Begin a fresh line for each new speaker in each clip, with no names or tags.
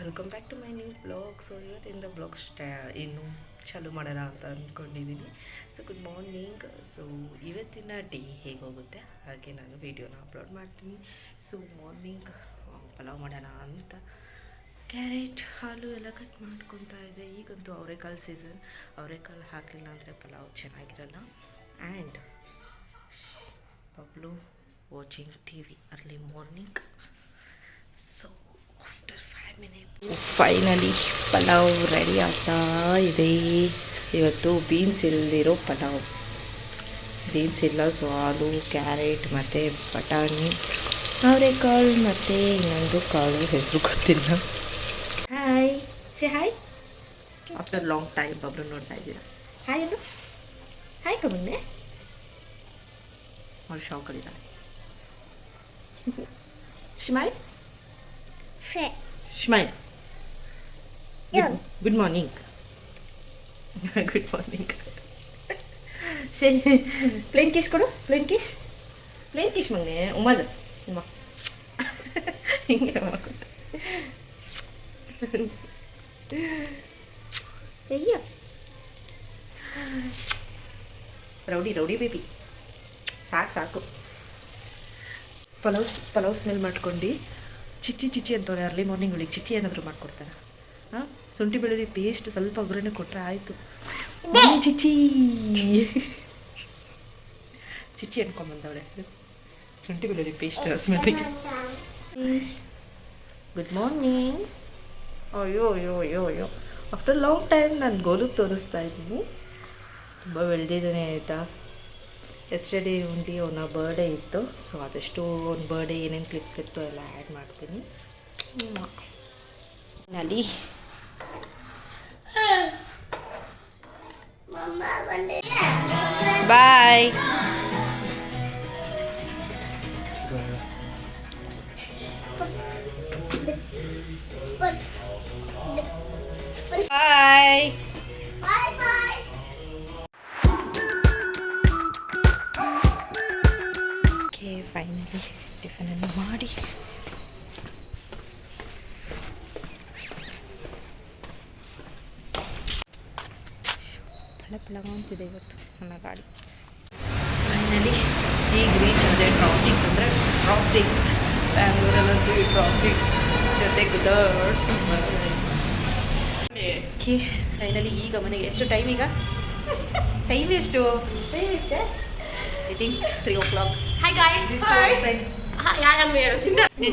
Welcome back to my new blog. So ಇವತ್ತಿಂದ blog ಇನ್ನು ಚಾಲು ಮಾಡೋಣ ಅಂತ ಅಂದ್ಕೊಂಡಿದ್ದೀನಿ. So good morning. ಸೊ ಇವತ್ತಿನ ಡೇ ಹೇಗೆ ಹೋಗುತ್ತೆ ಹಾಗೆ ನಾನು ವೀಡಿಯೋನ ಅಪ್ಲೋಡ್ ಮಾಡ್ತೀನಿ. ಸೊ ಮಾರ್ನಿಂಗ್ ಪಲಾವ್ ಮಾಡೋಣ ಅಂತ ಕ್ಯಾರೆಟ್ ಹಾಲು ಎಲ್ಲ ಕಟ್ ಮಾಡ್ಕೊತಾ ಇದೆ. ಈಗಂತೂ ಅವರೆಕಾಳು ಸೀಸನ್, ಅವರೆಕಾಳು ಹಾಕಲಿಲ್ಲ ಅಂದರೆ ಪಲಾವ್ ಚೆನ್ನಾಗಿರಲ್ಲ. And Bablu watching T V early morning. So after 5 minutes finally pulao ready ಆಗ್ತಾ ಇದೆ. ಇವತ್ತು ಬೀನ್ಸ್ ಇಲ್ಲದಿರೋ ಪಲಾವ್. ಬೀನ್ಸ್ ಇಲ್ಲ, ಸೊ ಆಲೂ, ಕ್ಯಾರೆಟ್ ಮತ್ತು ಬಟಾಣಿ, ಅವರೆಕಾಳು ಮತ್ತು ಇನ್ನೊಂದು ಕಾಳು ಹೆಸರು ಗೊತ್ತಿಲ್ಲ. Hi say hi. After long time Babru ನೋಡ್ತಾ ಇದ್ದೀರಾ. ಹಾಯ್ ಅದು ಹಾಯ್ ಕಮ್ಮನೆ ಅವ್ರು ಶಾಕಲ್ಲಿದ್ದಾರೆ. Smile smile. Good morning. Good morning. Plain ಕಿಶ್ ಕೊಡು. ಪ್ಲೇನ್ ಕಿಶ್ ಮಗನೆ. ಉಮ್ಮದು ಉಮ್ಮ ಹಿಂಗೆ ಅಯ್ಯ ರೌಡಿ ಬೇಬಿ. ಸಾಕು ಪಲಾವ್ ಸ್ಮೆಲ್ ಮಾಡ್ಕೊಂಡು ಚಿಚ್ಚಿ ಅಂತವ್ರೆ. ಅರ್ಲಿ ಮಾರ್ನಿಂಗ್ ಒಳಗೆ ಚಿಚ್ಚಿ ಏನಾದರೂ ಮಾಡ್ಕೊಡ್ತಾರೆ. ಹಾಂ, ಶುಂಠಿ ಬೆಳ್ಳುಳ್ಳಿ ಪೇಸ್ಟ್ ಸ್ವಲ್ಪ ಒಗ್ಗರಣೆ ಕೊಟ್ಟರೆ ಆಯಿತು. ಚಿಚ್ಚಿ ಅನ್ಕೊಂಬಂದವಳೆ ಶುಂಠಿ ಬೆಳ್ಳುಳ್ಳಿ ಪೇಸ್ಟ್ ಸ್ಮೆಲ್ಲಿಗೆ. Good morning. ಅಯ್ಯೋ ಆಫ್ಟರ್ ಲಾಂಗ್ ಟೈಮ್ ನಾನು ಗೋಲು ತೋರಿಸ್ತಾ ಇದ್ದೀನಿ. ತುಂಬ ಬೆಳೆದಿದ್ದೇನೆ ಆಯಿತಾ. ಎಸ್ಟರ್ಡೇ ಉಂಡಿ ಅವನ ಬರ್ಡೇ ಇತ್ತು. ಸೊ ಆದಷ್ಟು ಒಂದು ಬರ್ಡೇ ಏನೇನು ಕ್ಲಿಪ್ಸ್ ಇತ್ತು ಎಲ್ಲ ಆ್ಯಡ್ ಮಾಡ್ತೀನಿ. ನಲ್ಲಿ ಬಾಯ್. ಬಾಯ್. ಫೈನಲಿ ಟಿಫನನ್ನು ಮಾಡಿ ಫಳ ಅಂತಿದೆ ಇವತ್ತು ನನ್ನ ಗಾಡಿ. ಸೊ ಫೈನಲಿ ಈಗ ರೀಚ್ ಆದೆ. ಟ್ರಾಫಿಕ್ ಅಂದರೆ ಟ್ರಾಫಿಕ್ ಬ್ಯಾಂಗ್ಳೂರಲ್ಲಂತೂ ಈ ಟ್ರಾಫಿಕ್ ಜೊತೆಗೆ ಓಕೆ ಫೈನಲಿ ಈಗ ಮನೆಗೆ. ಎಷ್ಟು ಟೈಮ್ ಈಗ? ಟೈಮ್ ಎಷ್ಟು I think 3 o'clock.
Hi guys.
This is to our friends.
Hi, I am your sister. Hey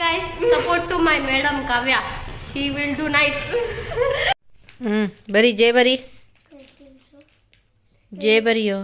guys, support to my madam Kavya. She will do nice.
ಬರಿ ಜೈ ಬರಿ. ಜೈ ಬರಿಯೋ.